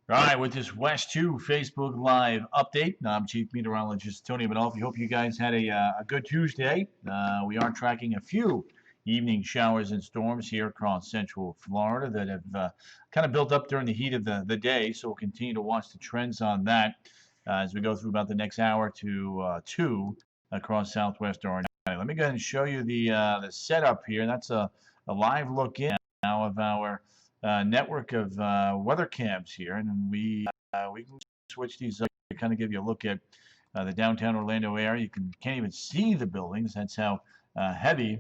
All right, with this West 2 Facebook Live update, I'm Chief Meteorologist Tony Benolfi. Hope you guys had a good Tuesday. We are tracking a few evening showers and storms here across central Florida that have kind of built up during the heat of the day, so we'll continue to watch the trends on that as we go through about the next hour to two across southwest Orange County. Let me go ahead and show you the setup here. That's a live look in now of our network of weather cams here, and we can switch these up to kind of give you a look at the downtown Orlando area. Can't even see the buildings. That's how heavy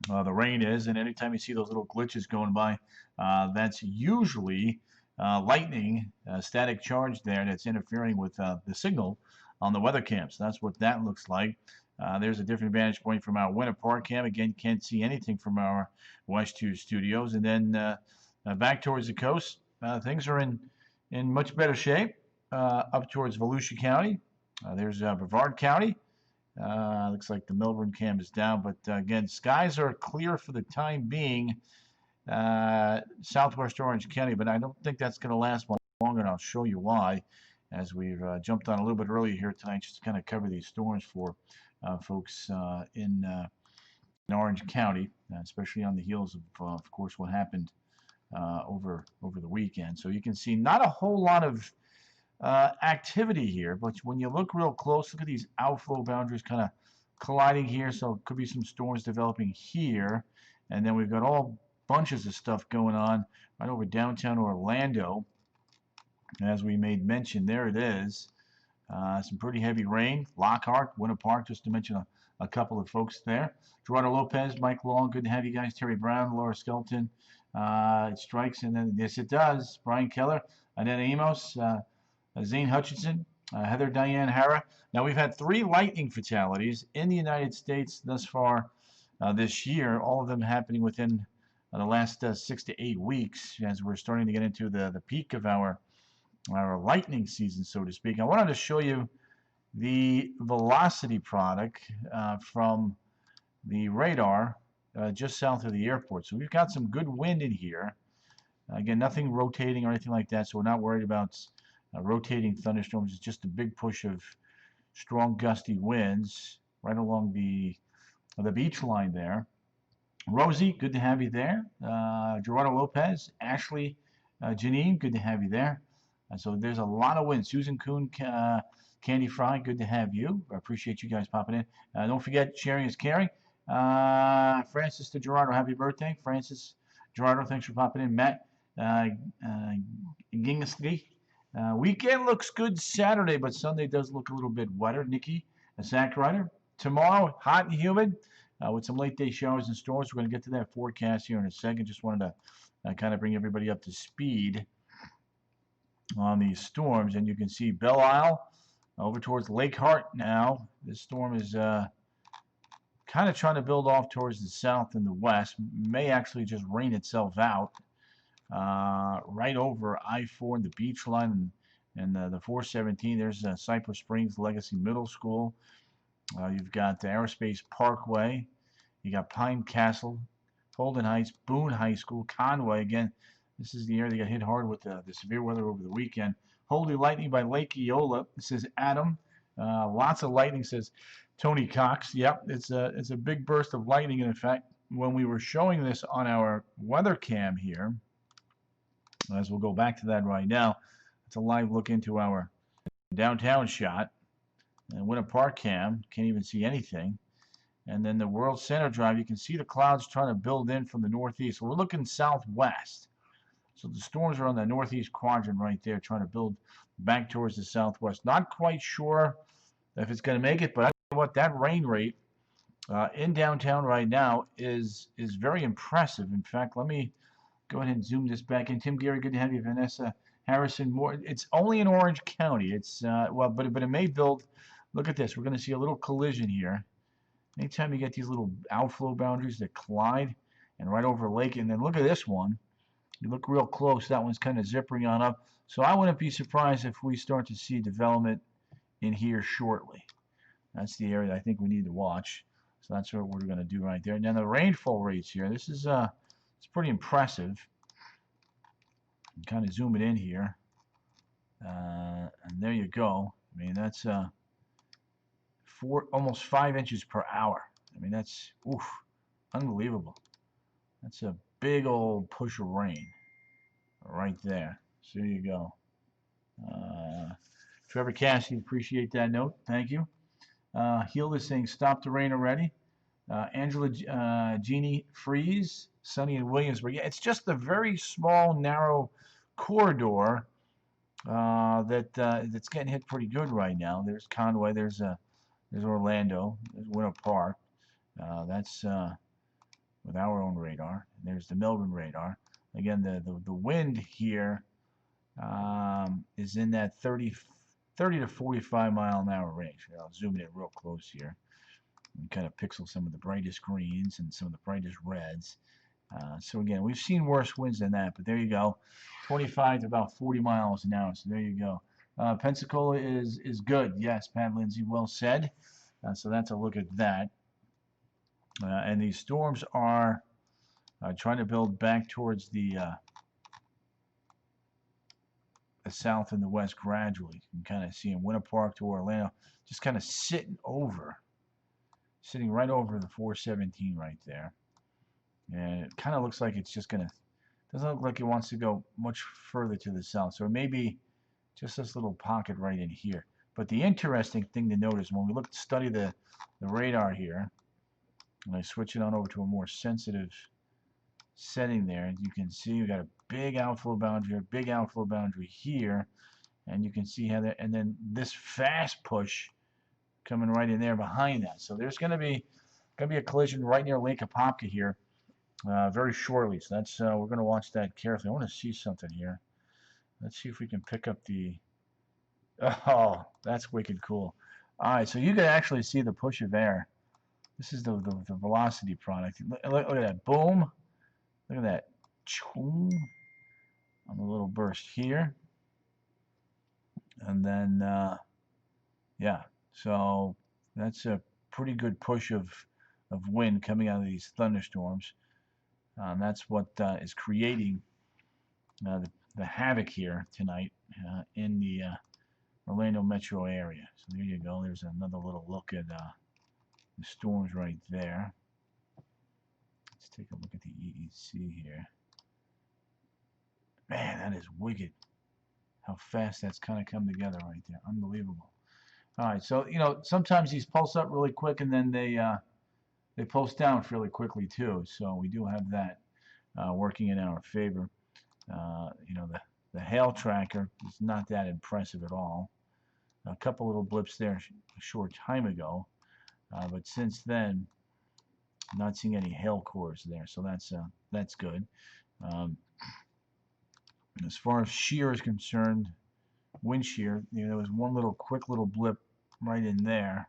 the rain is, and anytime you see those little glitches going by, that's usually lightning, static charge there that's interfering with the signal on the weather cams. So that's what that looks like. There's a different vantage point from our Winter Park cam. Again, can't see anything from our West 2 studios. And then back towards the coast, things are in much better shape. Up towards Volusia County, there's Brevard County. Looks like the Melbourne cam is down, but again, skies are clear for the time being. Southwest Orange County, but I don't think that's going to last much longer, and I'll show you why as we've jumped on a little bit earlier here tonight just to kind of cover these storms for folks in Orange County, especially on the heels of course, what happened over the weekend. So you can see not a whole lot of activity here, but when you look real close, look at these outflow boundaries kind of colliding here. So it could be some storms developing here, and then we've got all bunches of stuff going on right over downtown Orlando. As we made mention, there it is. Some pretty heavy rain. Lockhart, Winter Park, just to mention a couple of folks there. Gerardo Lopez, Mike Long, good to have you guys. Terry Brown, Laura Skelton. It strikes, and then yes, it does. Brian Keller, Annette Amos, Zane Hutchinson, Heather Diane Hara. Now, we've had 3 lightning fatalities in the United States thus far this year, all of them happening within the last 6 to 8 weeks as we're starting to get into the peak of our lightning season, so to speak. I wanted to show you the velocity product from the radar just south of the airport. So we've got some good wind in here. Again, nothing rotating or anything like that, so we're not worried about rotating thunderstorms. It's just a big push of strong gusty winds right along the beach line there. Rosie, good to have you there. Gerardo Lopez, Ashley, Janine, good to have you there. So there's a lot of wind. Susan Kuhn, Candy Fry, good to have you. I appreciate you guys popping in. Don't forget, sharing is caring. Francis to Gerardo, happy birthday. Francis, Gerardo, thanks for popping in. Matt Gingasley. Weekend looks good Saturday, but Sunday does look a little bit wetter. Nikki, a sack rider. Tomorrow, hot and humid with some late day showers and storms. We're going to get to that forecast here in a second. Just wanted to kind of bring everybody up to speed on these storms. And you can see Belle Isle over towards Lake Hart now. This storm is kind of trying to build off towards the south and the west. May actually just rain itself out right over I-4 and the beach line and the 417. There's Cypress Springs Legacy Middle School. You've got the Aerospace Parkway. You got Pine Castle, Holden Heights, Boone High School, Conway. Again, this is the area that got hit hard with the severe weather over the weekend. Holy lightning by Lake Eola. This is Adam. Lots of lightning, says Tony Cox. Yep, it's a big burst of lightning. And in fact, when we were showing this on our weather cam here, as we'll go back to that right now, it's a live look into our downtown shot. And Winter Park cam, can't even see anything. And then the World Center Drive, you can see the clouds trying to build in from the northeast. So we're looking southwest. So the storms are on the northeast quadrant right there, trying to build back towards the southwest. Not quite sure if it's going to make it, but I know what, that rain rate in downtown right now is very impressive. In fact, let me go ahead and zoom this back in. Tim Gary, good to have you. Vanessa Harrison, more. It's only in Orange County. It's but it may build. Look at this. We're going to see a little collision here. Anytime you get these little outflow boundaries that collide and right over lake, and then look at this one. You look real close. That one's kind of zippering on up. So I wouldn't be surprised if we start to see development in here shortly. That's the area I think we need to watch. So that's what we're going to do right there. And then the rainfall rates here. This is it's pretty impressive. Kind of zoom it in here. And there you go. I mean, that's almost 5 inches per hour. I mean, that's unbelievable. That's a big old push of rain right there. So there you go. Trevor Cassidy, appreciate that note. Thank you. Heal is saying, stop the rain already. Angela Jeannie Freeze, Sunny in Williamsburg. Yeah, it's just a very small, narrow corridor that's getting hit pretty good right now. There's Conway, there's Orlando, there's Winter Park. That's with our own radar. And there's the Melbourne radar. Again, the wind here is in that 30 to 45 mile an hour range. I'll zoom in real close here and kind of pixel some of the brightest greens and some of the brightest reds. So again, we've seen worse winds than that, but there you go, 25 to about 40 miles an hour. So there you go. Pensacola is good. Yes, Pat Lindsay, well said. So that's a look at that. And these storms are trying to build back towards the south and the west gradually. You can kind of see in Winter Park to Orlando, just kind of sitting right over the 417 right there. And it kind of looks like it's just going to, doesn't look like it wants to go much further to the south. So it may be just this little pocket right in here. But the interesting thing to note is when we study the radar here, and I switch it on over to a more sensitive setting there, you can see we got a big outflow boundary, a big outflow boundary here, and you can see how that, and then this fast push coming right in there behind that. So there's going to be a collision right near Lake Apopka here very shortly. So that's we're going to watch that carefully. I want to see something here. Let's see if we can pick up the. Oh, that's wicked cool. All right, so you can actually see the push of air. This is the velocity product. Look at that. Boom. Look at that. On the little burst here. And then, yeah. So that's a pretty good push of wind coming out of these thunderstorms. That's what is creating the havoc here tonight in the Orlando metro area. So there you go. There's another little look at the storms right there. Let's take a look at the EEC here. Man, that is wicked. How fast that's kind of come together right there. Unbelievable. All right, so sometimes these pulse up really quick and then they pulse down fairly quickly too. So we do have that working in our favor. The hail tracker is not that impressive at all. A couple little blips there a short time ago, but since then, I'm not seeing any hail cores there. So that's good. As far as shear is concerned, wind shear, there was one quick little blip right in there,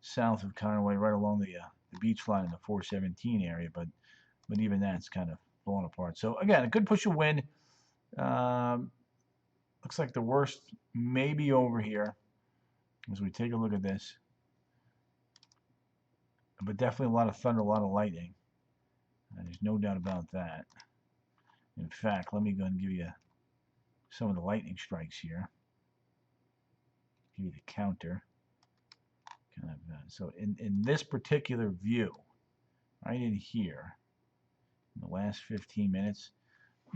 south of Conway, right along the beach line in the 417 area, but even that's kind of blown apart. So again, a good push of wind. Looks like the worst may be over here as we take a look at this, but definitely a lot of thunder, a lot of lightning. There's no doubt about that. In fact, let me go and give you some of the lightning strikes here. Give you the counter. So in this particular view, right in here, in the last 15 minutes,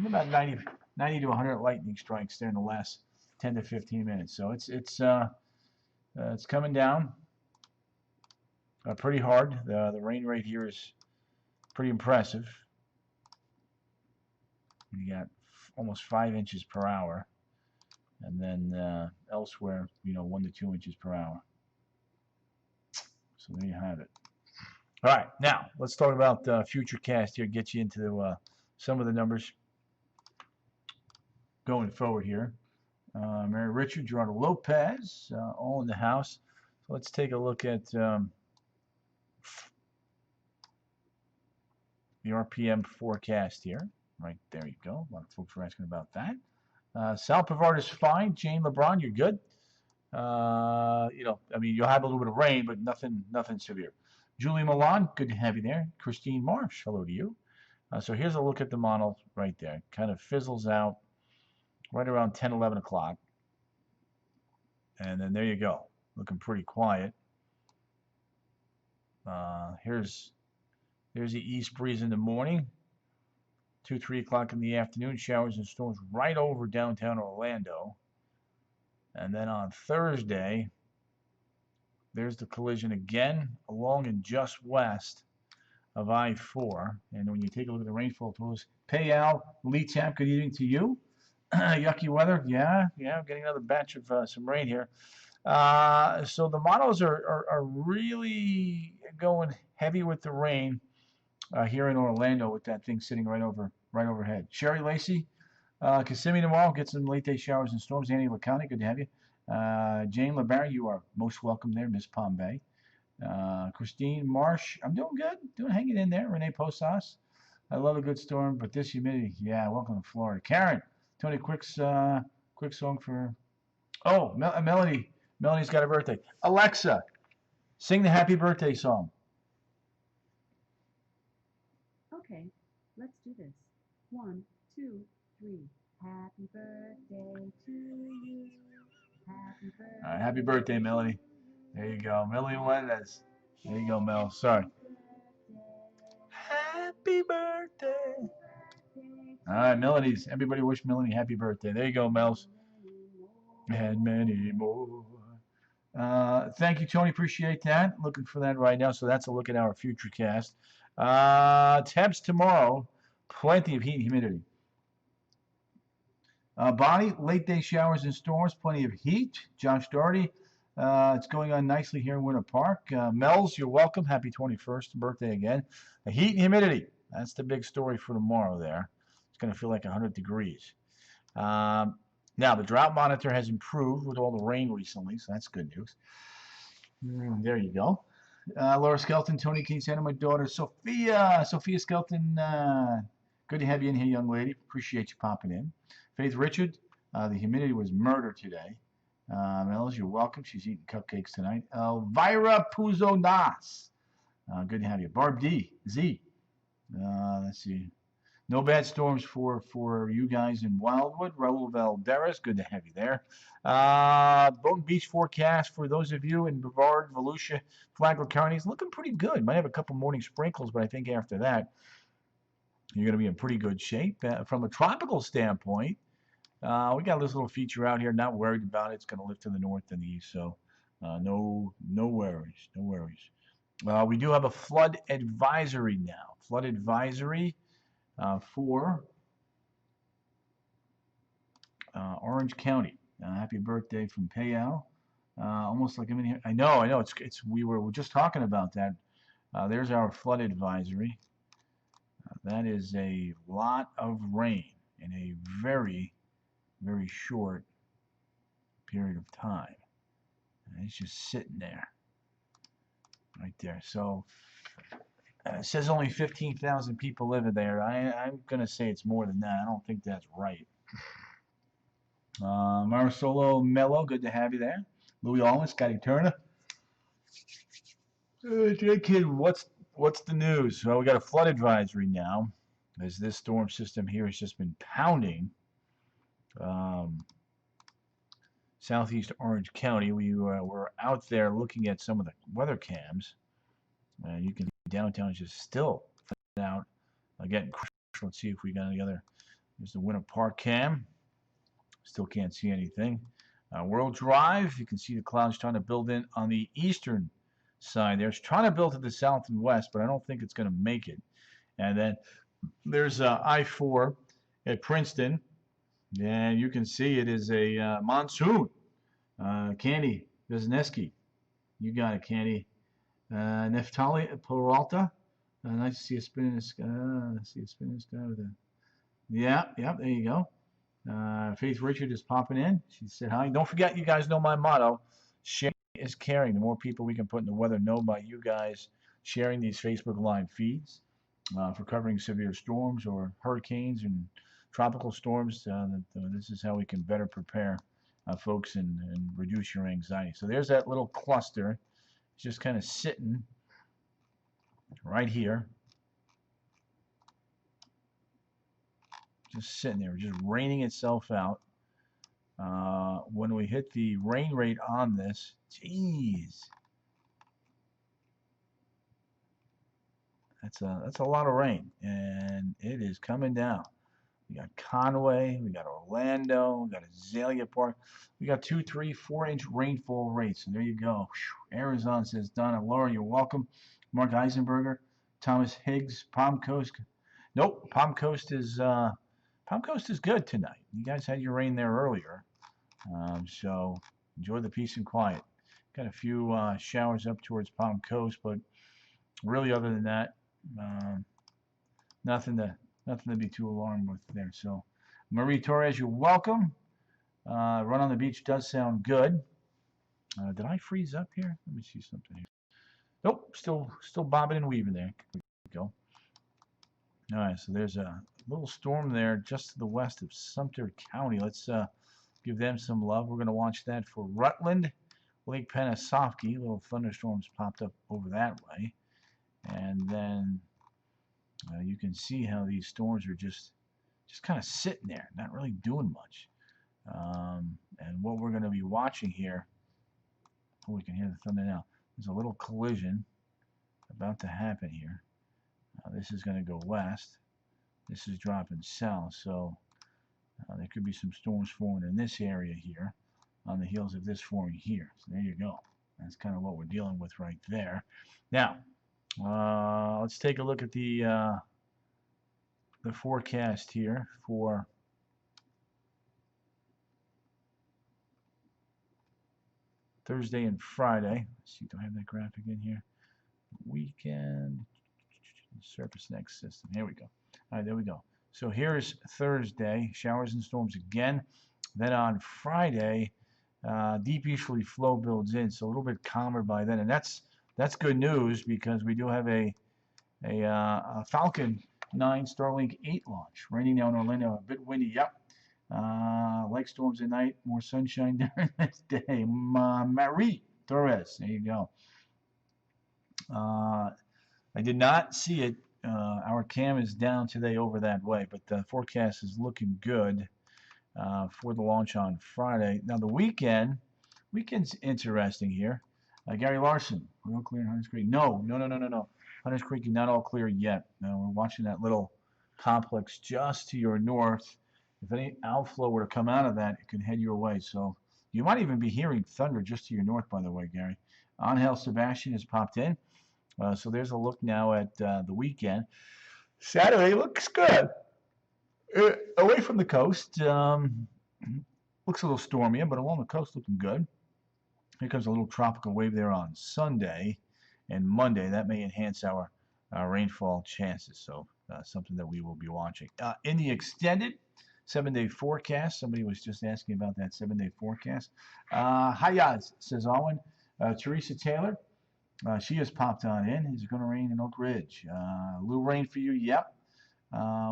about 90 to 100 lightning strikes there in the last 10 to 15 minutes. So it's coming down pretty hard. The rain rate here is pretty impressive. You got almost 5 inches per hour, and then elsewhere, 1 to 2 inches per hour. So there you have it. All right, now let's talk about Futurecast here. Get you into some of the numbers going forward here. Mary Richard, Gerardo Lopez, all in the house. So let's take a look at the RPM forecast here. Right there you go. A lot of folks were asking about that. Sal Pavard is fine. Jane LeBron, you're good. You'll have a little bit of rain, but nothing severe. Julie Milan, good to have you there. Christine Marsh, hello to you. So here's a look at the model right there. Kind of fizzles out right around 10, 11 o'clock. And then there you go. Looking pretty quiet. Here's the east breeze in the morning. 2, 3 o'clock in the afternoon. Showers and storms right over downtown Orlando. And then on Thursday, there's the collision again along and just west of I-4. And when you take a look at the rainfall totals, Payal, Lee Tap, good evening to you. Yucky weather. Yeah, I'm getting another batch of some rain here. So the models are really going heavy with the rain here in Orlando with that thing sitting right overhead. Sherry Lacey, Kissimmee tomorrow, get some late day showers and storms. Annie Lacani, good to have you. Jane LeBaron, you are most welcome there. Miss Palm Bay. Christine Marsh, I'm doing good. Hanging in there. Renee Posas, I love a good storm, but this humidity, yeah, welcome to Florida. Karen, Tony, quick song for, Melody. Melody's got a birthday. Alexa, sing the happy birthday song. Okay, let's do this. 1, 2, 3. Happy birthday to you. Happy birthday. All right, happy birthday, Melody. There you go. Melody Melendez. There you go, Mel. Sorry. Happy birthday. All right, Melodies. Everybody wish Melody happy birthday. There you go, Mels. And many more. Thank you, Tony. Appreciate that. Looking for that right now. So that's a look at our future cast. Temps tomorrow. Plenty of heat and humidity. Bonnie, late day showers and storms. Plenty of heat. Josh Doherty. It's going on nicely here in Winter Park. Mel's, you're welcome. Happy 21st birthday again. Heat and humidity. That's the big story for tomorrow there. It's going to feel like 100 degrees. Now, the drought monitor has improved with all the rain recently, so that's good news. There you go. Laura Skelton, Tony King, and my daughter, Sophia. Sophia Skelton, good to have you in here, young lady. Appreciate you popping in. Faith Richard, the humidity was murder today. Mel's, you're welcome. She's eating cupcakes tonight. Elvira Puzo Nas. Good to have you. Barb D. Z. Let's see. No bad storms for you guys in Wildwood. Raul Valderas, good to have you there. Boynton Beach forecast for those of you in Brevard, Volusia, Flagler counties, looking pretty good. Might have a couple morning sprinkles, but I think after that, you're going to be in pretty good shape. From a tropical standpoint, we got this little feature out here. Not worried about it. It's going to lift to the north and the east, so no worries. No worries. We do have a flood advisory now. Flood advisory for Orange County. Happy birthday from Payal. Almost like I'm in here. I know. We were just talking about that. There's our flood advisory. That is a lot of rain in a very, very short period of time. And it's just sitting there, right there. So it says only 15,000 people live in there. I'm going to say it's more than that. I don't think that's right. Marisolo Mello, good to have you there. Louis Allman, Scotty Turner. Kid, what's the news? Well, we got a flood advisory now, as this storm system here has just been pounding southeast Orange County. We were out there looking at some of the weather cams. You can see downtown is just still out. Again, let's see if we got any other. There's the Winter Park cam. Still can't see anything. World Drive, you can see the clouds trying to build in on the eastern side there. It's trying to build to the south and west, but I don't think it's going to make it. And then there's I-4 at Princeton. And you can see it is a monsoon. Candy Wisniewski. You got it, Candy. Neftali Peralta. Nice to see a spin in the sky. With a... Yeah, there you go. Faith Richard is popping in. She said hi. Don't forget, you guys know my motto. Sharing is caring. The more people we can put in the weather know by you guys sharing these Facebook Live feeds for covering severe storms or hurricanes and tropical storms. This is how we can better prepare folks and reduce your anxiety. So there's that little cluster. It's just kind of sitting right here. Just sitting there, just raining itself out. When we hit the rain rate on this, geez, that's a lot of rain, and it is coming down. We got Conway, we got Orlando, we got Azalea Park. We got 2, 3, 4-inch rainfall rates. And there you go. Whew. Arizona says, Donna, Laura, you're welcome. Mark Eisenberger, Thomas Higgs, Palm Coast. Nope, Palm Coast is good tonight. You guys had your rain there earlier, so enjoy the peace and quiet. Got a few showers up towards Palm Coast, but really, other than that, um, nothing to be too alarmed with there. So, Marie Torres, you're welcome. Run on the beach does sound good. Did I freeze up here? Let me see something here. Nope, still bobbing and weaving there. There we go. All right, so there's a little storm there just to the west of Sumter County. Let's give them some love. We're going to watch that for Rutland, Lake Panasoffkee. Little thunderstorms popped up over that way. And then you can see how these storms are just kind of sitting there, not really doing much. And what we're going to be watching here, oh, we can hear the thunder now. There's a little collision about to happen here. This is going to go west. This is dropping south, so there could be some storms forming in this area here on the heels of this forming here. So there you go. That's kind of what we're dealing with right there. Now, let's take a look at the forecast here for Thursday and Friday. Let's see, do I have that graphic in here? Weekend, surface next system. Here we go. All right, there we go. So here's Thursday, showers and storms again. Then on Friday, deep easterly flow builds in, so a little bit calmer by then, and that's good news because we do have a Falcon 9 Starlink 8 launch. Raining now in Orlando, a bit windy. Yep. Light storms at night, more sunshine during this day. Marie Torres, there you go. I did not see it. Our cam is down today over that way, but the forecast is looking good for the launch on Friday. Now the weekend's interesting here. Gary Larson, we're all clear in Hunters Creek. No. Hunters Creek is not all clear yet. We're watching that little complex just to your north. If any outflow were to come out of that, it could head your way. So you might even be hearing thunder just to your north, by the way, Gary. Angel Sebastian has popped in. So there's a look now at the weekend. Saturday looks good. Away from the coast, looks a little stormy, but along the coast looking good. Here comes a little tropical wave there on Sunday and Monday. That may enhance our rainfall chances. So something that we will be watching. In the extended 7-day forecast, somebody was just asking about that 7-day forecast. Hi, odds, says Owen. Teresa Taylor, she has popped on in. Is it going to rain in Oak Ridge? A little rain for you, yep.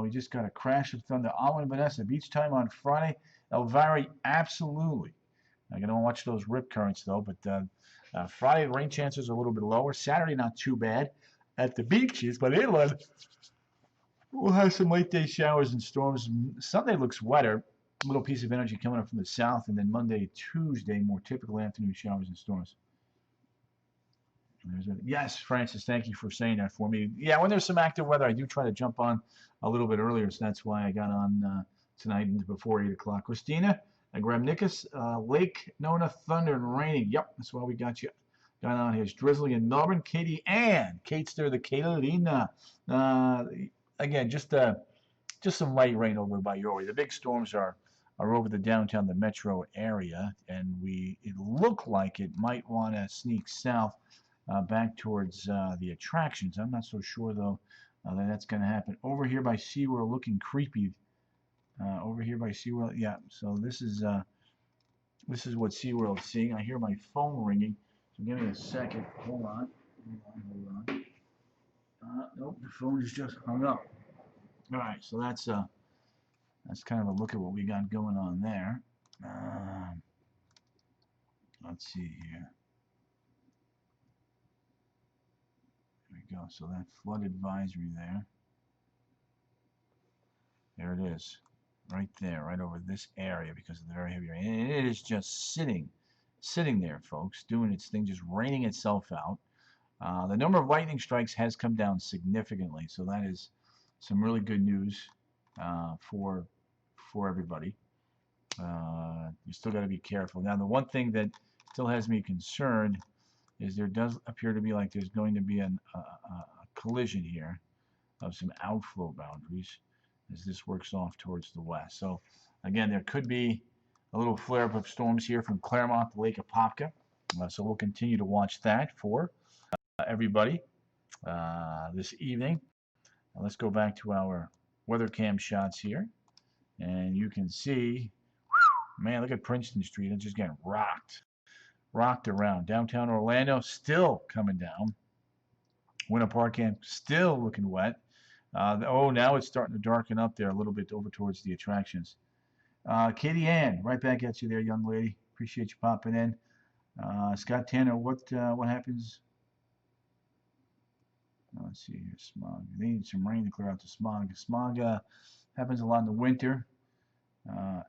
We just got a crash of thunder. Owen and Vanessa, beach time on Friday. Elvira, absolutely. I'm going to watch those rip currents, though. But Friday, the rain chances are a little bit lower. Saturday, not too bad at the beaches. But inland, we'll have some late day showers and storms. Sunday looks wetter. A little piece of energy coming up from the south. And then Monday, Tuesday, more typical afternoon showers and storms. Yes, Francis, thank you for saying that for me. Yeah, when there's some active weather, I do try to jump on a little bit earlier, so that's why I got on tonight and before 8 o'clock. Christina, Grabnicus, Lake Nona, thunder and raining. Yep, that's why we got you. Got on here. It's drizzly in Melbourne. Katie Ann, Kate's there, the Catalina. Again, just some light rain over by your way. The big storms are over the downtown, the metro area, and it looked like it might want to sneak south. Back towards the attractions. I'm not so sure, though, that that's going to happen. Over here by SeaWorld, looking creepy. Over here by SeaWorld, yeah. So this is what SeaWorld's seeing. I hear my phone ringing. So give me a second. Hold on. Nope, the phone is just hung up. All right, so that's kind of a look at what we got going on there. Let's see here. There we go. So that flood advisory there. There it is. right there, right over this area because of the very heavy rain. And it is just sitting there, folks, doing its thing, just raining itself out. The number of lightning strikes has come down significantly, so that is some really good news for everybody. You still got to be careful. Now, the one thing that still has me concerned is there does appear to be like there's going to be a collision here of some outflow boundaries as this works off towards the west. So, again, there could be a little flare-up of storms here from Claremont to Lake Apopka. So we'll continue to watch that for everybody this evening. Now let's go back to our weather cam shots here. And you can see, man, look at Princeton Street. It's just getting rocked around. Downtown Orlando still coming down. Winter Park Camp still looking wet. Now it's starting to darken up there a little bit over towards the attractions. Katie Ann, right back at you there, young lady. Appreciate you popping in. Scott Tanner, what happens? Let's see here, smog. They need some rain to clear out the smog. Smog happens a lot in the winter.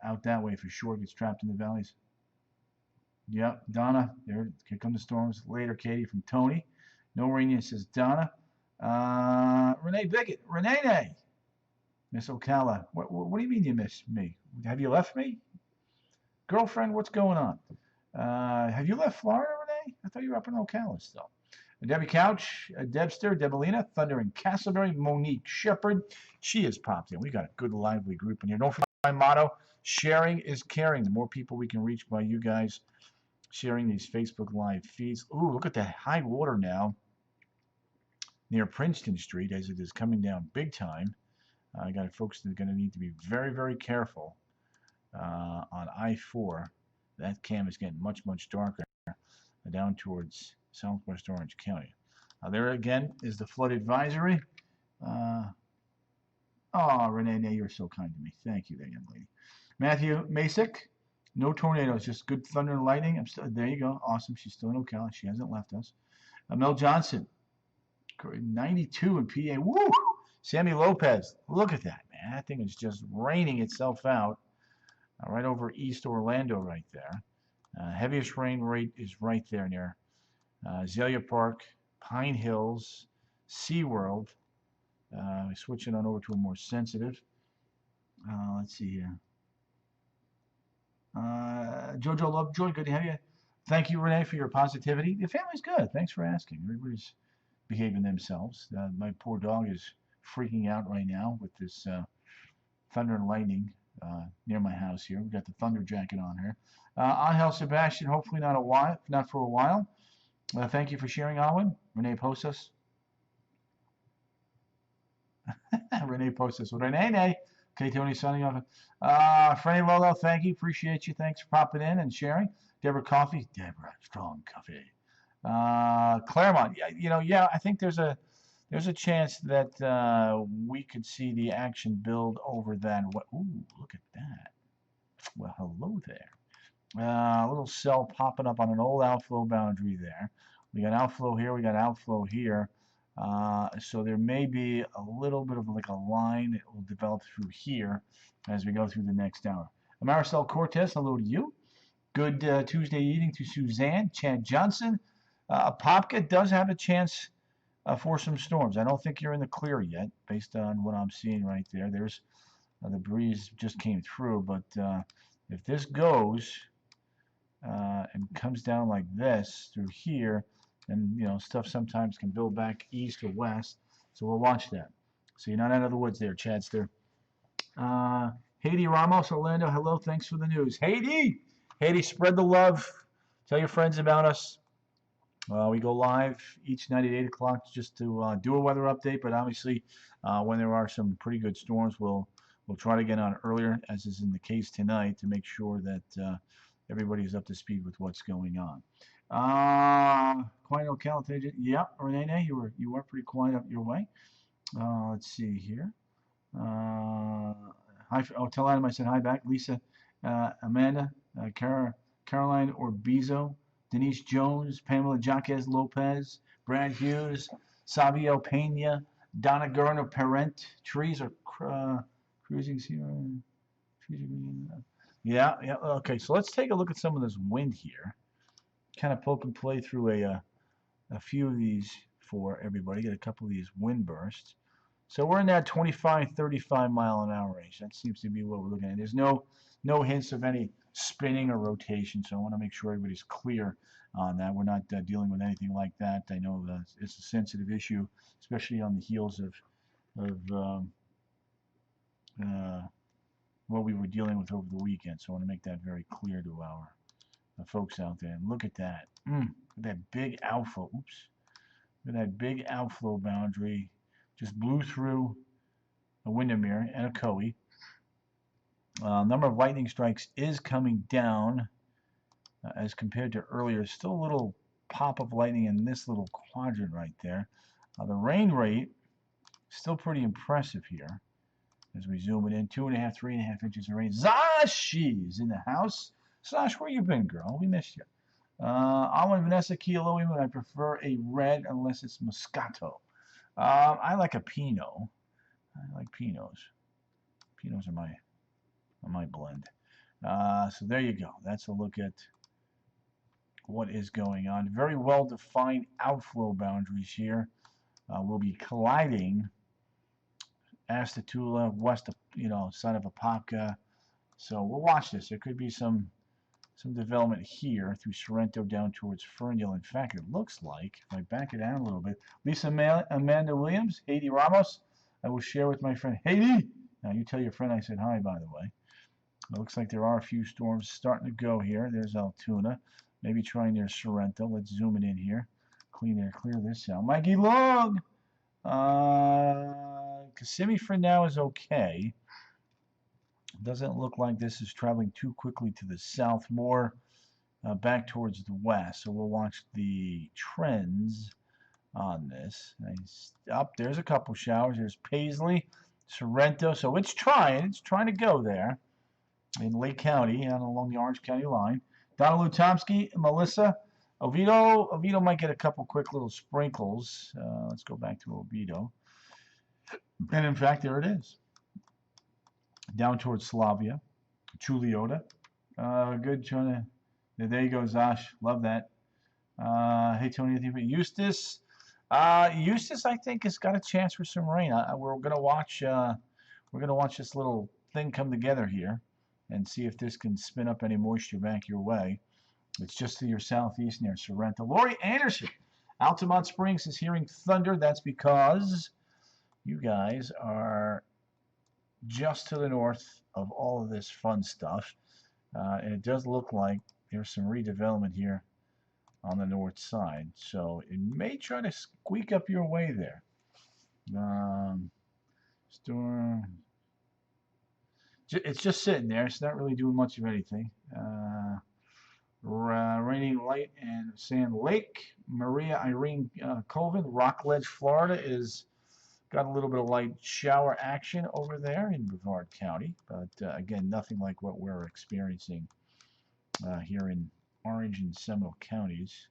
Out that way for sure, gets trapped in the valleys. Yep, Donna, here come the storms. Later, Katie from Tony. No rain yet, says Donna. Renee Biggett, Renee, Miss Ocala. What do you mean you miss me? Have you left me? Girlfriend, what's going on? Have you left Florida, Renee? I thought you were up in Ocala still. Debbie Couch, Debster, Debelina, Thunder and Castleberry, Monique Shepard. She has popped in. We got a good, lively group in here. Don't forget my motto, sharing is caring. The more people we can reach by you guys sharing these Facebook Live feeds. Ooh, look at that high water now near Princeton Street as it is coming down big time. I got folks that are going to need to be very, very careful on I-4. That cam is getting much, much darker down towards southwest Orange County. There again is the flood advisory. Renee, you're so kind to me. Thank you there, young lady. Matthew Masick, no tornadoes, just good thunder and lightning. There you go. Awesome. She's still in Ocala. She hasn't left us. Mel Johnson, 92 in PA. Woo! Sammy Lopez, look at that, man. That thing is just raining itself out right over East Orlando right there. Heaviest rain rate is right there near Azalea Park, Pine Hills, SeaWorld. Switching on over to a more sensitive. Let's see here. Jojo Lovejoy, good to have you. Thank you, Renee, for your positivity. The family's good. Thanks for asking. Everybody's behaving themselves. My poor dog is freaking out right now with this thunder and lightning near my house here. We've got the thunder jacket on here. Angel Sebastian, hopefully not for a while. Thank you for sharing, Alwyn. Renee Posas. Renee Posas. Renee. Okay, Tony signing off. Franny Lolo, thank you. Appreciate you. Thanks for popping in and sharing. Deborah Coffee. Deborah, strong coffee. Claremont. I think there's a chance that we could see the action build over then. Ooh, look at that. Well, hello there. A little cell popping up on an old outflow boundary there. We got outflow here. We got outflow here. So there may be a little bit of like a line that will develop through here as we go through the next hour. Maricel Cortez, hello to you. Good Tuesday evening to Suzanne. Chad Johnson. Apopka does have a chance for some storms. I don't think you're in the clear yet based on what I'm seeing right there. There's the breeze just came through, but if this goes and comes down like this through here, and stuff sometimes can build back east or west, so we'll watch that. So you're not out of the woods there, Chadster. Haiti Ramos, Orlando, hello, thanks for the news. Haiti, spread the love. Tell your friends about us. We go live each night at 8 o'clock just to do a weather update, but obviously when there are some pretty good storms, we'll try to get on earlier, as is in the case tonight, to make sure that everybody's up to speed with what's going on. Quiet Ocala, yeah, Renee, you were pretty quiet up your way. Let's see here. Tell Adam I said hi back. Lisa, Amanda, Caroline Orbizo, Denise Jones, Pamela Jaquez Lopez, Brad Hughes, Savio Pena, Donna Garner Parent. Trees are cruising here. Yeah, yeah. Okay, so let's take a look at some of this wind here. Kind of poke and play through a few of these for everybody. Get a couple of these wind bursts. So we're in that 25, 35 mile an hour range. That seems to be what we're looking at. There's no hints of any spinning or rotation, so I want to make sure everybody's clear on that. We're not dealing with anything like that. I know it's a sensitive issue, especially on the heels of uh, what we were dealing with over the weekend. So I want to make that very clear to our folks out there. And look at that. That big outflow. Oops. Look at that big outflow boundary. Just blew through a Windermere and a Coe. Number of lightning strikes is coming down as compared to earlier. Still a little pop of lightning in this little quadrant right there. The rain rate still pretty impressive here as we zoom it in. 2.5, 3.5 inches of rain. Zashi's in the house. Sash, where you been, girl? We missed you. Almond Vanessa Kilo, I prefer a red unless it's Moscato. I like a Pinot. I like Pinots. Pinots are my blend. So there you go. That's a look at what is going on. Very well defined outflow boundaries here. We'll be colliding Astatula, west of, side of Apopka. So we'll watch this. There could be some development here through Sorrento down towards Ferndale. In fact, it looks like, if I back it down a little bit, Lisa Amanda Williams, Haiti Ramos, I will share with my friend Haiti. Now, you tell your friend I said hi, by the way. It looks like there are a few storms starting to go here. There's Altoona. Maybe trying near Sorrento. Let's zoom it in here. Clear this out. Mikey Long! Kissimmee for now is okay. Doesn't look like this is traveling too quickly to the south, more back towards the west. So we'll watch the trends on this. There's a couple showers. There's Paisley, Sorrento. So it's trying to go there in Lake County and along the Orange County line. Donna Lutomsky, Melissa, Oviedo might get a couple quick little sprinkles. Let's go back to Oviedo. And in fact, there it is. Down towards Slavia, Chuliota. Good trying to. There you go, Zosh. Love that. Hey Tony, Eustis. Eustis, I think, has got a chance for some rain. We're gonna watch. We're gonna watch this little thing come together here, and see if this can spin up any moisture back your way. It's just to your southeast near Sorrento. Lori Anderson, Altamont Springs is hearing thunder. That's because you guys are just to the north of all of this fun stuff. And it does look like there's some redevelopment here on the north side. So it may try to squeak up your way there. Storm. It's just sitting there. It's not really doing much of anything. Raining light and Sand Lake. Maria Irene Colvin, Rockledge, Florida is got a little bit of light shower action over there in Brevard County, but again, nothing like what we're experiencing here in Orange and Seminole counties,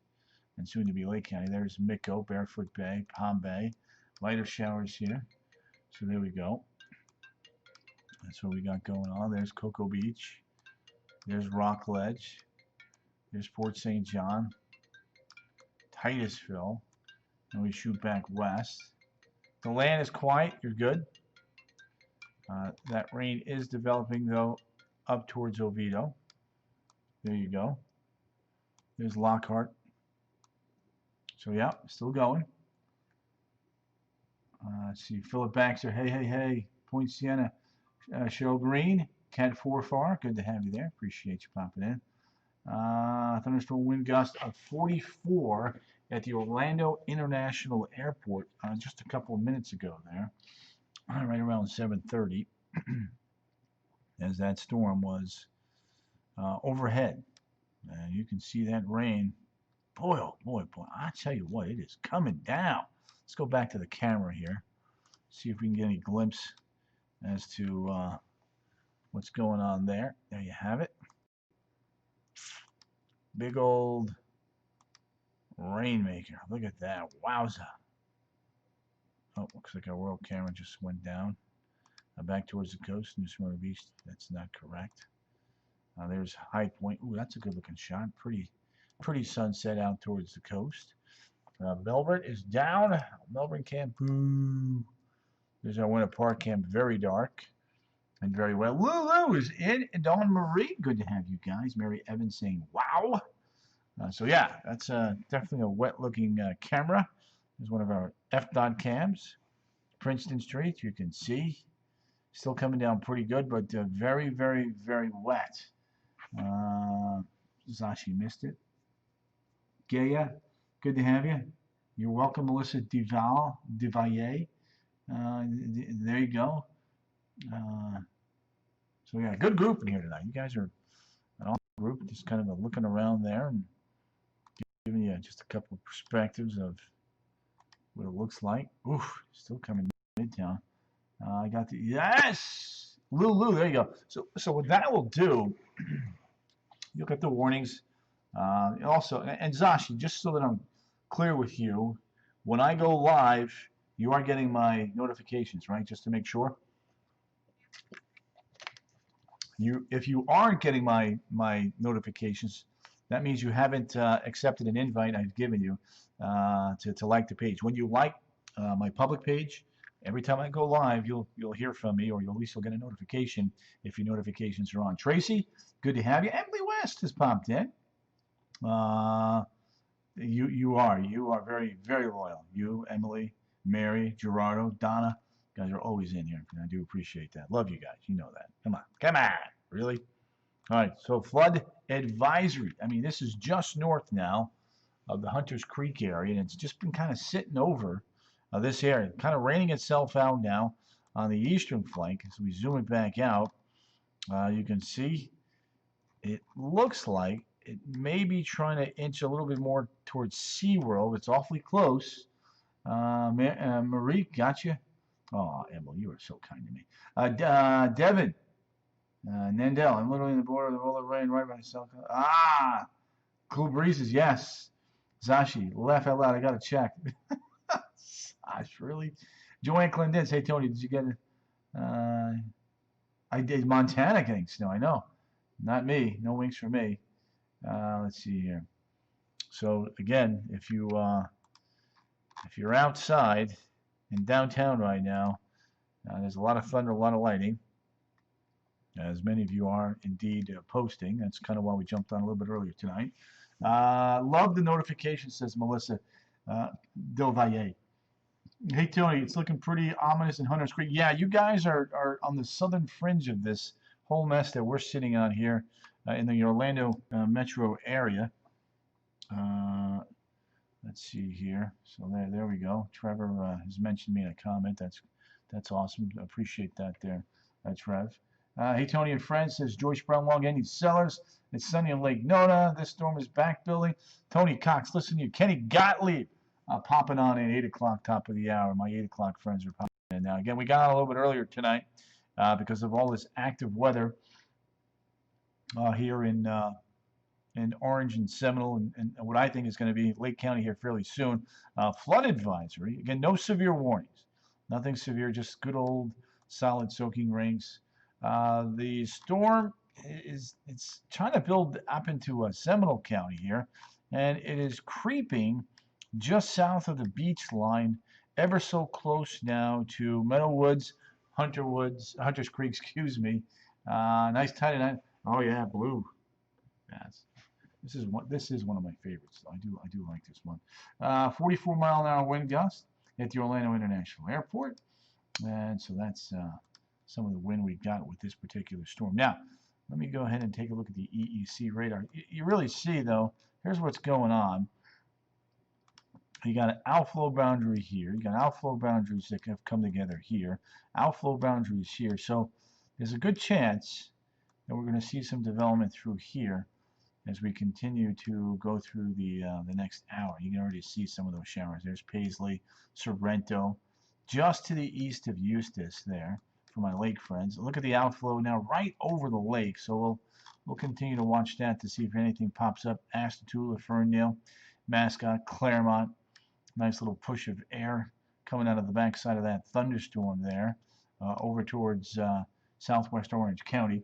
and soon to be Lake County. There's Micco, Barefoot Bay, Palm Bay, lighter showers here. So there we go. That's what we got going on. There's Cocoa Beach. There's Rockledge. There's Port St. John, Titusville, and we shoot back west. The land is quiet. You're good. That rain is developing, though, up towards Oviedo. There you go. There's Lockhart. So, yeah, still going. Let's see. Philip Baxter. Hey. Point Siena. Cheryl Green. Cat 4 Far. Good to have you there. Appreciate you popping in. Thunderstorm wind gust of 44 at the Orlando International Airport just a couple of minutes ago there, right around 7:30, as that storm was overhead. And you can see that rain. Boy, oh boy, I tell you what, it is coming down. Let's go back to the camera here, see if we can get any glimpse as to what's going on there. There you have it. Big old rainmaker. Look at that. Wowza. Oh, looks like our world camera just went down. back towards the coast, New Smyrna Beach. That's not correct. There's High Point. Ooh, that's a good looking shot. Pretty sunset out towards the coast. Melbourne is down. Melbourne Camp. Boo. There's our Winter Park Camp. Very dark and very well. Lulu is in. And Dawn Marie. Good to have you guys. Mary Evans saying, wow. So yeah, that's definitely a wet looking camera. There's one of our F-dot cams. Princeton Street, you can see. Still coming down pretty good, but very, very, very wet. Zashi missed it. Gaya, good to have you. You're welcome, Melissa Devalle. There you go. So yeah, good group in here tonight. You guys are an awesome group, just kind of looking around there and giving you just a couple of perspectives of what it looks like. Oof, still coming midtown. I got the yes, Lulu. There you go. So what that will do, you'll get the warnings. Also, and Zashi, just so that I'm clear with you, when I go live, you are getting my notifications, right? Just to make sure. If you aren't getting my notifications, that means you haven't accepted an invite I've given you to like the page. When you like my public page, every time I go live, you'll hear from me, or at least you'll get a notification if your notifications are on. Tracy, good to have you. Emily West has popped in. You are very, very loyal. You, Emily, Mary, Gerardo, Donna, guys are always in here. And I do appreciate that. Love you guys. You know that. Come on. Really? All right. So flood advisory. I mean, this is just north now of the Hunters Creek area, and it's just been kind of sitting over this area, kind of raining itself out now on the eastern flank. As we zoom it back out, you can see it looks like it may be trying to inch a little bit more towards SeaWorld. It's awfully close. Marie, got you. Oh, Emily, you are so kind to me. Devin, Nandel, I'm literally in the border of the roll of rain right by myself. Cool breezes, yes. Zashi, laugh out loud. I got to check. Gosh, really? Joanne Clendens, hey Tony, did you get it? I did. Montana getting snow. I know. Not me. No wings for me. Let's see here. So again, if you're outside in downtown right now, there's a lot of thunder, a lot of lightning, as many of you are indeed posting. That's kind of why we jumped on a little bit earlier tonight. Love the notification, says Melissa Del Valle. Hey Tony, it's looking pretty ominous in Hunters Creek. Yeah, you guys are on the southern fringe of this whole mess that we're sitting on here in the Orlando metro area. Let's see here. So there we go. Trevor has mentioned me in a comment. That's awesome. Appreciate that there, Trev. Hey Tony and friends, says Joyce Brown Long Ending Sellers. It's sunny in Lake Nona. This storm is back building. Tony Cox, listen to you. Kenny Gottlieb popping on at 8 o'clock, top of the hour. My 8 o'clock friends are popping in now. Again, we got on a little bit earlier tonight because of all this active weather here in Orange and Seminole and what I think is going to be Lake County here fairly soon. Flood advisory. Again, no severe warnings. Nothing severe, just good old solid soaking rains. The storm it's trying to build up into Seminole County here, and it is creeping just south of the beach line, ever so close now to Meadow Woods, Hunters Creek, excuse me. Nice tight end. Oh yeah, blue. Yes. This is one of my favorites. I do like this one. 44-mile-an-hour wind gust at the Orlando International Airport, and so that's some of the wind we got with this particular storm. Now, let me go ahead and take a look at the EEC radar. You really see though. Here's what's going on. You got an outflow boundary here. You got outflow boundaries that have come together here. Outflow boundaries here. So there's a good chance that we're going to see some development through here as we continue to go through the next hour. You can already see some of those showers. There's Paisley, Sorrento, just to the east of Eustis there for my lake friends. Look at the outflow now right over the lake. So we'll continue to watch that to see if anything pops up. Ashtabula, Ferndale, Mascot, Claremont. Nice little push of air coming out of the backside of that thunderstorm there. over towards southwest Orange County.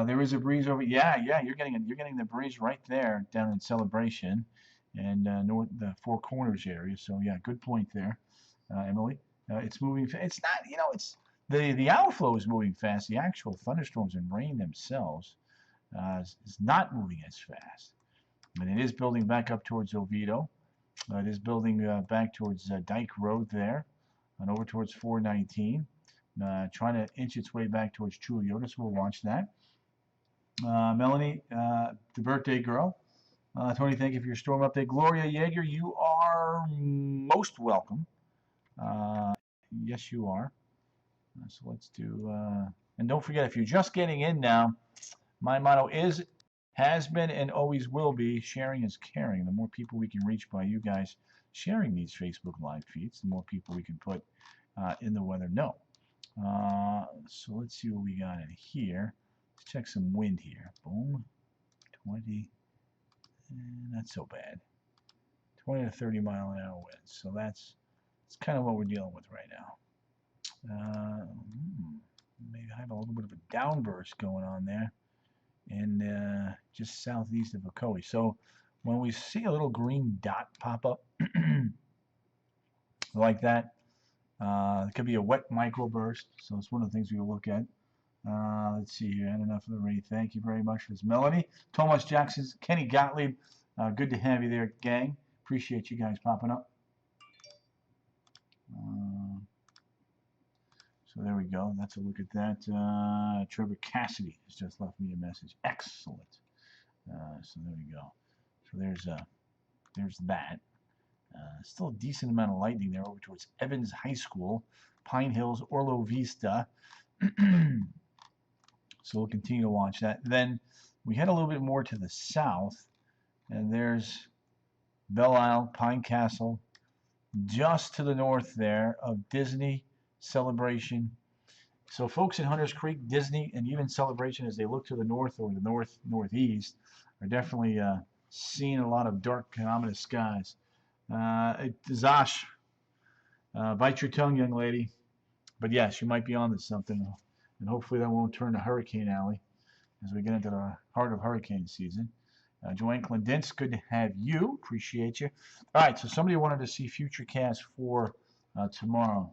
There is a breeze over. Yeah, you're getting the breeze right there down in Celebration and north the Four Corners area. So yeah, good point there, Emily. It's moving. It's not. It's the outflow is moving fast. The actual thunderstorms and rain themselves is not moving as fast. And it is building back up towards Oviedo. It is building back towards Dyke Road there and over towards 419. Trying to inch its way back towards Chuliotis. We'll watch that. Melanie, the birthday girl. Tony, thank you for your storm update. Gloria Yeager, you are most welcome. Yes, you are. So let's do, and don't forget, if you're just getting in now, my motto is, has been, and always will be, sharing is caring. The more people we can reach by you guys sharing these Facebook Live feeds, the more people we can put in the weather know. So let's see what we got in here. Let's check some wind here. Boom. 20. Not so bad. 20 to 30 mile an hour winds. So that's kind of what we're dealing with right now. Maybe I have a little bit of a downburst going on there. And just southeast of Ocoee. So when we see a little green dot pop up like that, it could be a wet microburst. So it's one of the things we will look at. Let's see here. And enough of the rain. Thank you very much for this, Melanie. Thomas Jackson, Kenny Gottlieb. Good to have you there, gang. Appreciate you guys popping up. So there we go. That's a look at that. Trevor Cassidy has just left me a message. Excellent. So there we go. So there's that. Still a decent amount of lightning there over towards Evans High School, Pine Hills, Orlo Vista. So we'll continue to watch that. Then we head a little bit more to the south, and there's Belle Isle, Pine Castle, just to the north there of Disney, Celebration. So folks in Hunters Creek, Disney, and even Celebration, as they look to the north or the northeast, are definitely seeing a lot of dark, ominous skies. Zosh, bite your tongue, young lady. But yes, you might be on to something, and hopefully that won't turn to Hurricane Alley as we get into the heart of hurricane season. Joanne Clendintz, good to have you. Appreciate you. All right, so somebody wanted to see Futurecast for tomorrow.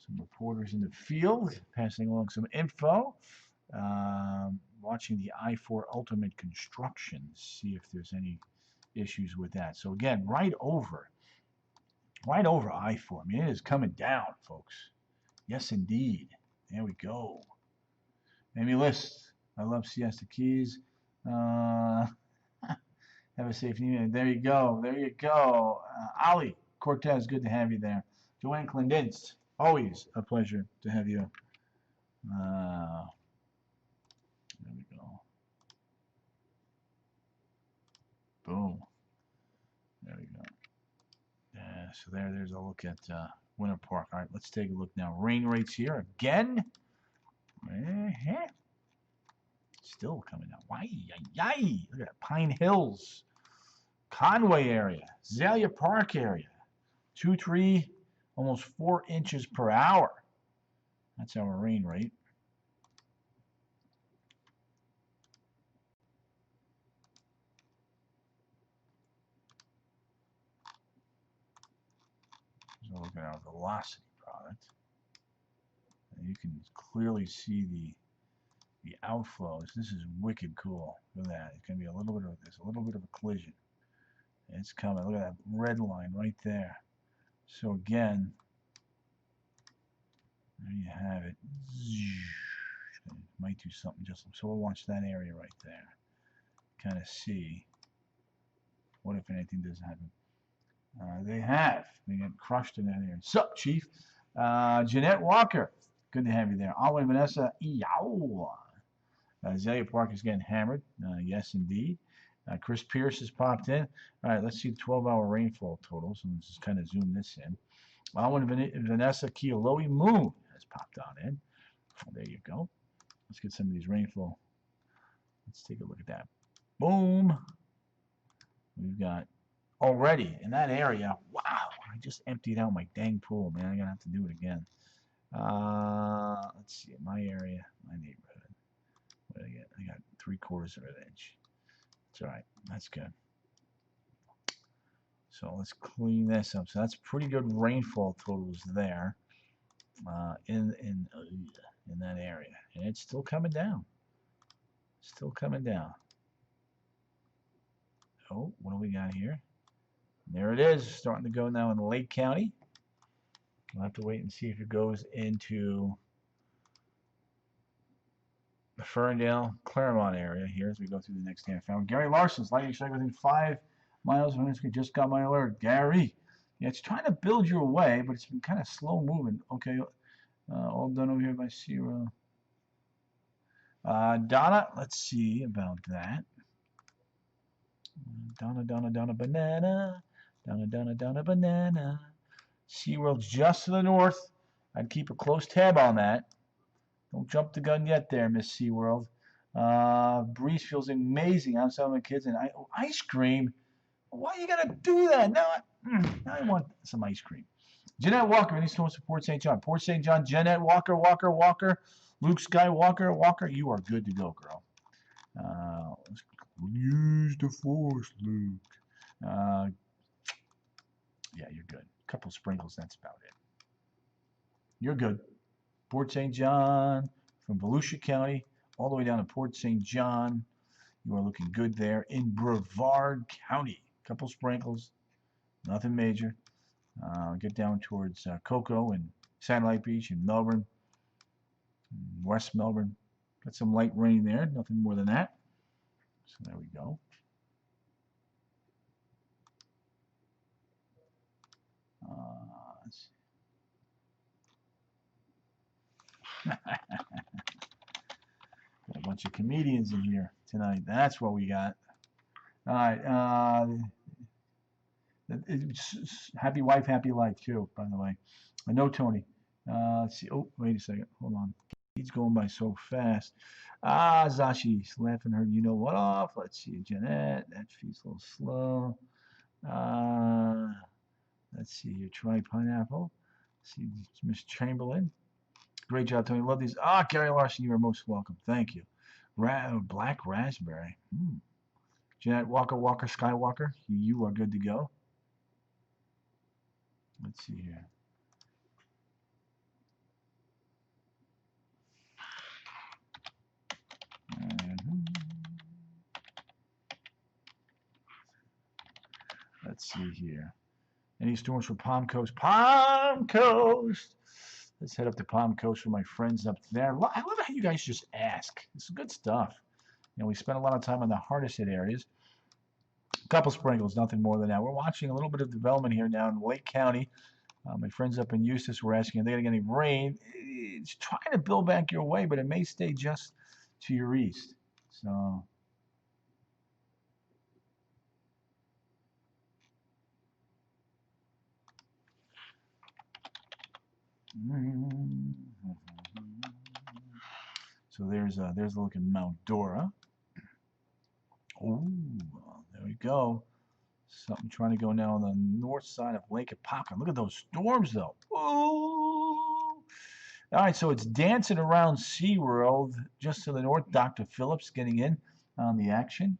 Some reporters in the field passing along some info. Watching the I-4 Ultimate construction, see if there's any issues with that. So again, right over I-4. I mean, it is coming down, folks. Yes, indeed. There we go. Amy List, I love Siesta Keys. Have a safe evening. There you go. There you go. Ali Cortez, good to have you there. Joanne Clendintz, always a pleasure to have you. There we go. Boom. There we go. So there's a look at Winter Park. All right, let's take a look now. Rain rates here again. Still coming down. Look at that. Pine Hills, Conway area, Azalea Park area. 2, 3, almost 4 inches per hour. That's our rain rate. So look at our velocity product. And you can clearly see the outflows. This is wicked cool. Look at that. It's gonna be a little bit of this, a little bit of a collision. It's coming. Look at that red line right there. So again, there you have it. It might do something just so we'll watch that area right there. Kind of see what if anything does happen. They get crushed in that area. Sup, Chief? Jeanette Walker, good to have you there. Alwyn Vanessa, yow. Azalea Park is getting hammered. Yes, indeed. Chris Pierce has popped in. All right, let's see the 12-hour rainfall totals. And let's just kind of zoom this in. Oh, and Vanessa Kioloe Moon has popped on in. Oh, there you go. Let's get some of these rainfall. Let's take a look at that. Boom. We've got already in that area. Wow. I just emptied out my dang pool, man. I'm going to have to do it again. Let's see. My area, my neighborhood. What did I get? I got 3/4 of an inch. That's all right. That's good. So let's clean this up. So that's pretty good rainfall totals there in that area, and it's still coming down. Still coming down. Oh, what do we got here? There it is, starting to go now in Lake County. We'll have to wait and see if it goes into the Ferndale, Claremont area here as we go through the next half hour. Gary Larson's lightning strike within 5 miles of Winooski. Just got my alert. Gary, yeah, it's trying to build your way, but it's been kind of slow moving. Okay, all done over here by Zero. Donna, let's see about that. Donna, banana. Donna, banana. SeaWorld just to the north. I'd keep a close tab on that. Don't jump the gun yet there, Miss SeaWorld. Breeze feels amazing. I'm some of the kids. And ice cream? Why you got to do that? Now I want some ice cream. Jeanette Walker, any storms for Port St. John? Port St. John, Jeanette Walker. Luke Skywalker, you are good to go, girl. Use the force, Luke. Yeah, you're good. A couple sprinkles, that's about it. You're good. Port St. John, from Volusia County, all the way down to Port St. John. You are looking good there in Brevard County. A couple sprinkles, nothing major. Get down towards Cocoa and Satellite Beach and Melbourne, West Melbourne. Got some light rain there, nothing more than that. So there we go. Let's see. Got a bunch of comedians in here tonight. That's what we got. All right. Happy wife, happy life too, by the way. I know Tony. Let's see. Oh, wait a second. Hold on. He's going by so fast. Zashi's laughing her you know what off. Let's see. Jeanette. That feels a little slow. Let's see here. Try pineapple. Let's see. Miss Chamberlain. Great job, Tony. Love these. Gary Larson, you are most welcome. Thank you. Black raspberry. Jeanette Walker, Skywalker, you are good to go. Let's see here. Let's see here. Any storms for Palm Coast? Palm Coast! Let's head up to Palm Coast for my friends up there. I love how you guys just ask. This is good stuff. You know, we spent a lot of time on the hardest hit areas. A couple sprinkles, nothing more than that. We're watching a little bit of development here now in Lake County. My friends up in Eustis were asking, are they going to get any rain? It's trying to build back your way, but it may stay just to your east. So... So there's a look at Mount Dora. Oh, there we go. Something trying to go now on the north side of Lake Apopka. Look at those storms, though. Oh! All right, so it's dancing around SeaWorld just to the north. Dr. Phillips getting in on the action.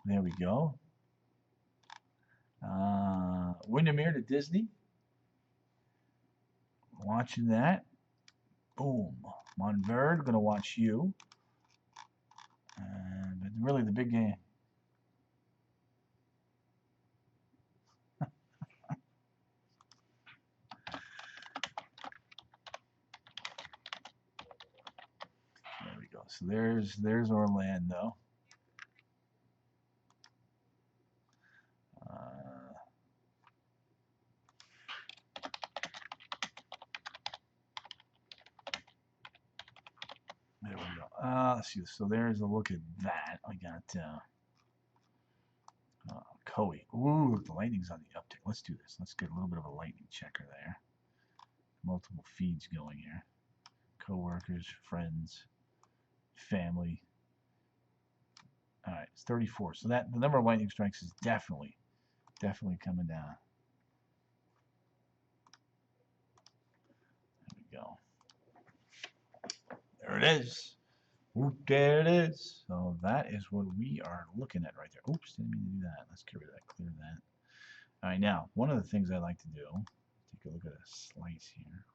There we go. Windermere to Disney. Watching that. Boom. Montverde, going to watch you. But really the big game. There we go. So there's Orlando. There we go. Let's see. So there's a look at that. I got Coe. Ooh, the lightning's on the uptick let's do this. Let's get a little bit of a lightning checker there. Multiple feeds going here. Coworkers, friends, family. All right, it's 34. So that the number of lightning strikes is definitely coming down. There we go. There it is. Oop, there it is. So that is what we are looking at right there. Oops, didn't mean to do that. Let's get rid of that, clear that. All right, now, one of the things I like to do, take a look at a slice here.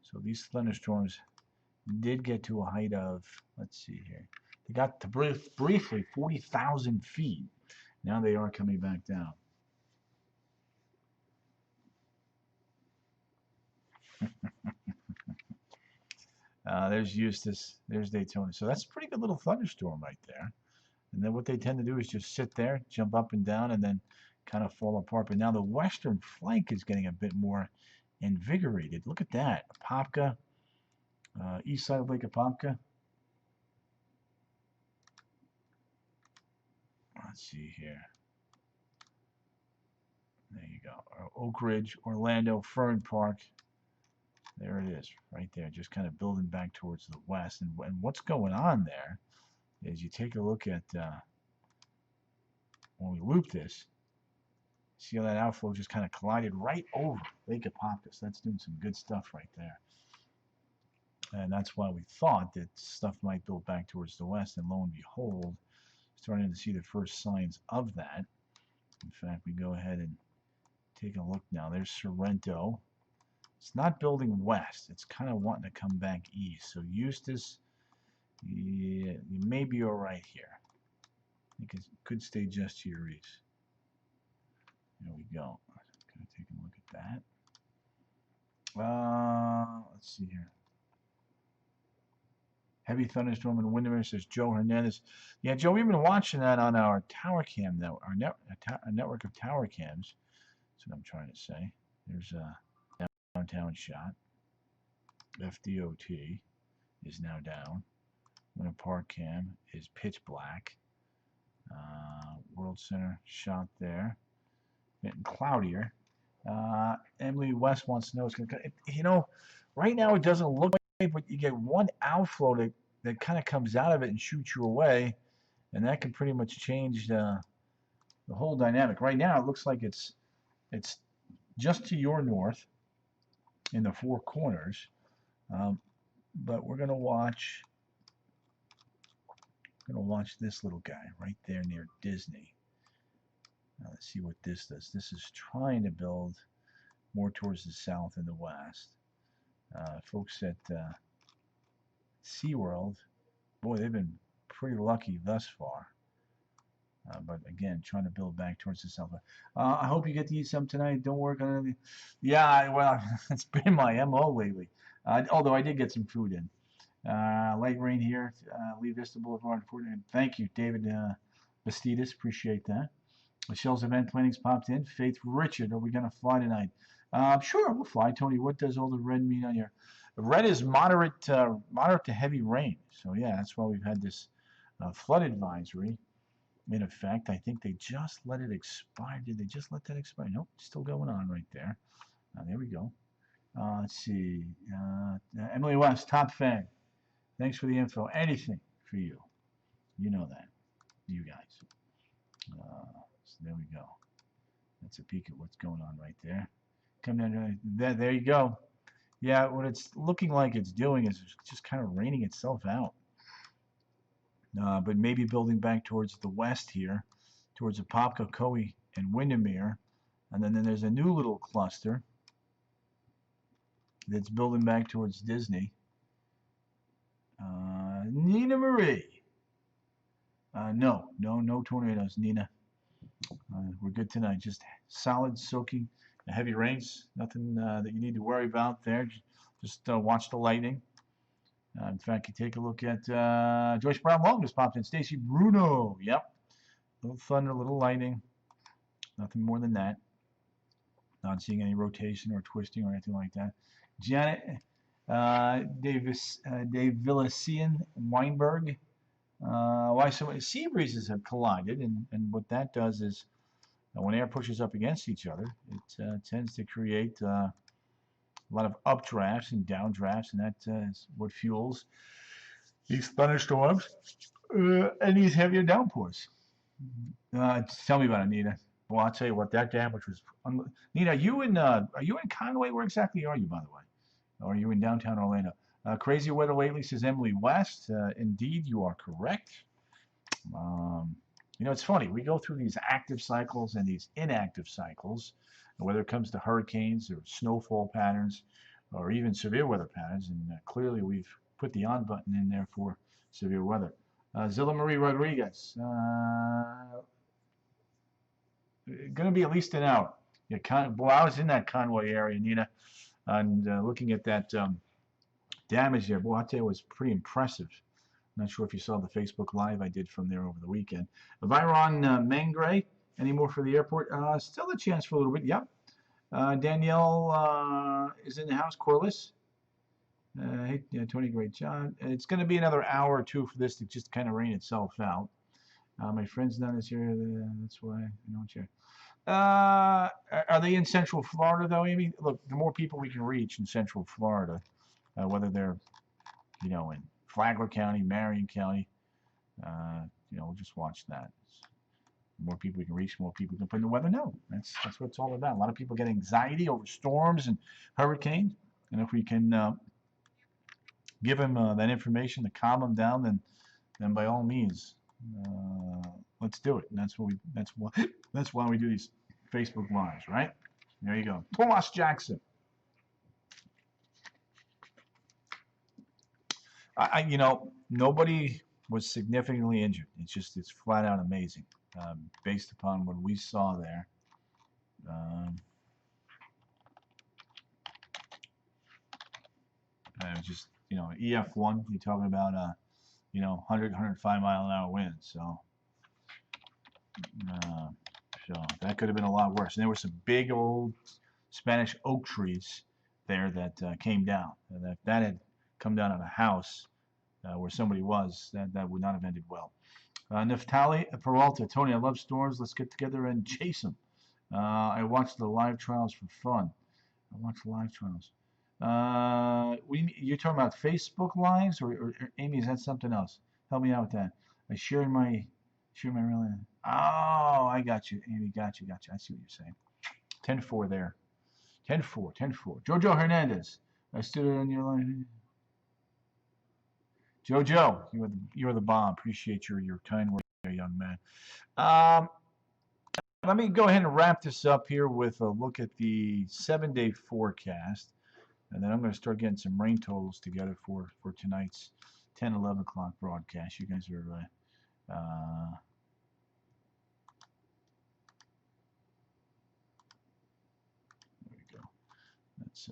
So these thunderstorms did get to a height of, let's see here. They got to briefly 40,000 feet. Now they are coming back down. There's Eustis, there's Daytona. So that's a pretty good little thunderstorm right there. And then what they tend to do is just sit there, jump up and down, and then kind of fall apart. But now the western flank is getting a bit more invigorated. Look at that. Apopka, east side of Lake Apopka. Let's see here. There you go. Oak Ridge, Orlando, Fern Park. There it is, right there, just kind of building back towards the west. And what's going on there is you take a look at when we loop this, see how that outflow just kind of collided right over Lake Apopka. So that's doing some good stuff right there. And that's why we thought that stuff might build back towards the west. And lo and behold, starting to see the first signs of that. In fact, we go ahead and take a look now. There's Sorrento. It's not building west. It's kind of wanting to come back east. So Eustis, yeah, you may be all right here. I think it could stay just to your east. There we go. Kind of take a look at that. Let's see here. Heavy thunderstorm in Windermere, says Joe Hernandez. Yeah, Joe, we've been watching that on our tower cam now, our network of tower cams. That's what I'm trying to say. There's a downtown shot. FDOT is now down. Winter Park cam is pitch black. World Center shot there. Getting cloudier. Emily West wants to know, you know, right now it doesn't look like, but you get one outflow that kind of comes out of it and shoots you away, and that can pretty much change the whole dynamic. Right now it looks like it's just to your north in the four corners, but we're gonna watch this little guy right there near Disney. Let's see what this does. This is trying to build more towards the south and the west. Folks at SeaWorld, boy, they've been pretty lucky thus far. But again, trying to build back towards the south. I hope you get to eat some tonight. Don't work on anything. Yeah, well, it's been my MO lately. Although I did get some food in. Light rain here, Lee Vista Boulevard. Thank you, David Bastidas. Appreciate that. Michelle's event planning's popped in. Faith Richard, are we going to fly tonight? Sure, we'll fly. Tony, what does all the red mean on your? The red is moderate to heavy rain. So yeah, that's why we've had this flood advisory in effect. I think they just let it expire. Did they just let that expire? Nope, still going on right there. There we go. Let's see. Emily West, top fan. Thanks for the info. Anything for you. You know that. You guys. So there we go. That's a peek at what's going on right there. Come down there you go. Yeah, what it's looking like it's doing is just kind of raining itself out. But maybe building back towards the west here, towards Apopka, Coe, and Windermere. And then there's a new little cluster that's building back towards Disney. Nina Marie. No tornadoes, Nina. We're good tonight. Just solid, soaking, heavy rains. Nothing that you need to worry about there. Just watch the lightning. In fact, you take a look at Joyce Brown Long just popped in. Stacy Bruno. Yep. Little thunder, little lightning. Nothing more than that. Not seeing any rotation or twisting or anything like that. Janet Dave Villasian Weinberg. Why so many sea breezes have collided, and what that does is And when air pushes up against each other, it tends to create a lot of updrafts and downdrafts, and that is what fuels these thunderstorms and these heavier downpours. Tell me about it, Nina. Well, I'll tell you what, that damage was. Nina, are you in Conway? Where exactly are you, by the way? Or are you in downtown Orlando? Crazy weather lately, says Emily West. Indeed, you are correct. Um, it's funny. We go through these active cycles and these inactive cycles, whether it comes to hurricanes or snowfall patterns or even severe weather patterns. And clearly, we've put the on button in there for severe weather. Zilla Marie Rodriguez. Going to be at least an hour. Yeah, boy, I was in that Conway area, Nina, and looking at that damage there. Boy, I'll tell you, it was pretty impressive. I'm not sure if you saw the Facebook Live I did from there over the weekend. Byron Mangray, any more for the airport? Still a chance for a little bit, yep. Danielle is in the house, Corliss. Hey, Tony, great job. It's going to be another hour or two for this to just kind of rain itself out. My friend's down this area, that's why I don't check. Are they in Central Florida, though, Amy? Look, the more people we can reach in Central Florida, whether they're, in Flagler County, Marion County, we'll just watch that. The more people we can reach, more people can put in the weather. No, that's what it's all about. A lot of people get anxiety over storms and hurricanes, and if we can give them that information to calm them down, then by all means, let's do it. And that's why we do these Facebook Lives, right? There you go. Thomas Jackson. Nobody was significantly injured. It's flat out amazing, based upon what we saw there. It was just, EF1. You're talking about 100, 105 mile an hour winds. So that could have been a lot worse. And there were some big old Spanish oak trees there that came down. And if that had come down on a house where somebody was, that would not have ended well. Neftali Peralta, Tony, I love storms. Let's get together and chase them. I watched the live trials for fun. You're talking about Facebook Lives, or Amy, is that something else? Help me out with that. I share my real. Oh, I got you, Amy. Got you. I see what you're saying. 10-4 there. 10-4. Jojo Hernandez. I stood on your line. Jojo, you're the bomb. Appreciate your kind words there, young man. Let me go ahead and wrap this up here with a look at the 7-day forecast. And then I'm going to start getting some rain totals together for tonight's 10, 11 o'clock broadcast. You guys are, there we go. That's,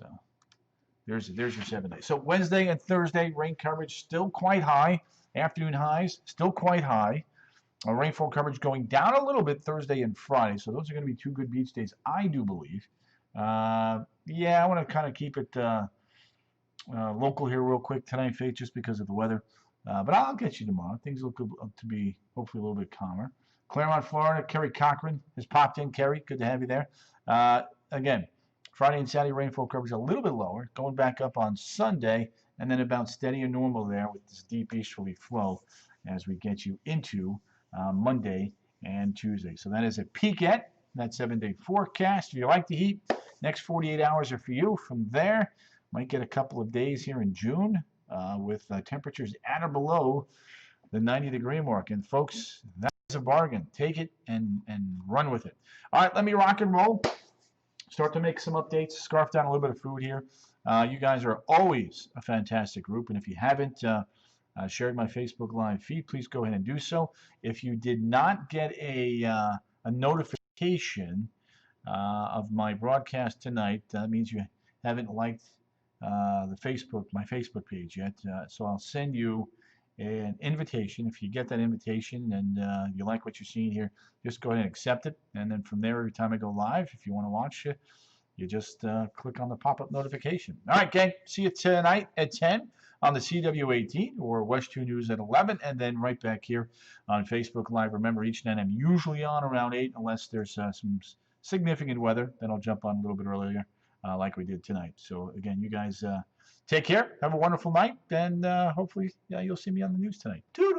there's your 7 days. So Wednesday and Thursday, rain coverage still quite high. Afternoon highs still quite high. Rainfall coverage going down a little bit Thursday and Friday. So those are going to be two good beach days, I do believe. I want to kind of keep it local here real quick tonight, Faith, just because of the weather. But I'll get you tomorrow. Things look to be hopefully a little bit calmer. Claremont, Florida, Kerry Cochran has popped in. Kerry, good to have you there. Again, Friday and Saturday rainfall coverage a little bit lower, going back up on Sunday, and then about steady and normal there with this deep easterly flow as we get you into Monday and Tuesday. So that is a peek at that 7-day forecast. If you like the heat, next 48 hours are for you. From there, might get a couple of days here in June with temperatures at or below the 90-degree mark. And folks, that's a bargain. Take it and run with it. All right, let me rock and roll. Start to make some updates. Scarf down a little bit of food here. You guys are always a fantastic group. And if you haven't shared my Facebook Live feed, please go ahead and do so. If you did not get a notification of my broadcast tonight, that means you haven't liked my Facebook page yet. So I'll send you an invitation. If you get that invitation and you like what you're seeing here, just go ahead and accept it. And then from there, every time I go live, if you want to watch it, you just click on the pop-up notification. All right, gang. See you tonight at 10. on the CW18 or West 2 News at 11, and then right back here on Facebook Live. Remember, each night I'm usually on around 8, unless there's some significant weather. Then I'll jump on a little bit earlier, like we did tonight. So, again, you guys take care. Have a wonderful night, and hopefully you'll see me on the news tonight. Toodles!